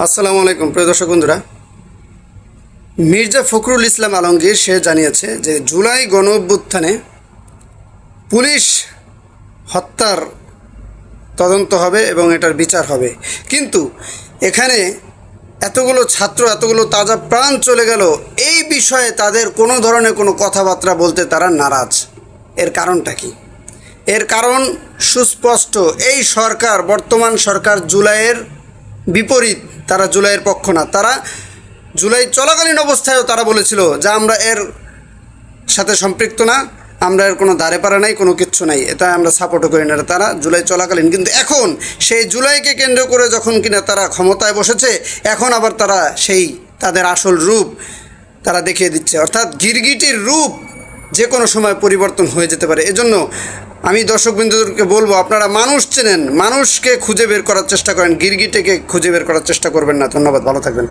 আসসালামু আলাইকুম প্রিয় দর্শক বন্ধুরা। মির্জা ফখরুল ইসলাম আলমগীর সে জানিয়েছে যে জুলাই গণ অভ্যুত্থানে পুলিশ হত্যার তদন্ত হবে এবং এটার বিচার হবে। কিন্তু এখানে এতগুলো ছাত্র, এতগুলো তাজা প্রাণ চলে গেল, এই বিষয়ে তাদের কোনো ধরনের কোনো কথাবার্তা বলতে তারা নারাজ। এর কারণটা কি? এর কারণ সুস্পষ্ট। এই সরকার, বর্তমান সরকার জুলাইয়ের বিপরীত। তারা জুলাইয়ের পক্ষ না। তারা জুলাই চলাকালীন অবস্থায়ও তারা বলেছিল যে আমরা এর সাথে সম্পৃক্ত না, আমরা এর কোনো ধারে পারে নাই, কোনো কিচ্ছু নাই, এটা আমরা সাপোর্টও করি না। তারা জুলাই চলাকালীন, কিন্তু এখন সেই জুলাইকে কেন্দ্র করে যখন কিনা তারা ক্ষমতায় বসেছে, এখন আবার তারা সেই তাদের আসল রূপ তারা দেখিয়ে দিচ্ছে। অর্থাৎ গিরগিটির রূপ যে কোনো সময় পরিবর্তন হয়ে যেতে পারে। এজন্য আমি দর্শকবৃন্দদেরকে বলবো, আপনারা মানুষ চেনেন, মানুষকে খুঁজে বের করার চেষ্টা করেন, গিরগিটিকে খুঁজে বের করার চেষ্টা করবেন না। ধন্যবাদ, ভালো থাকবেন।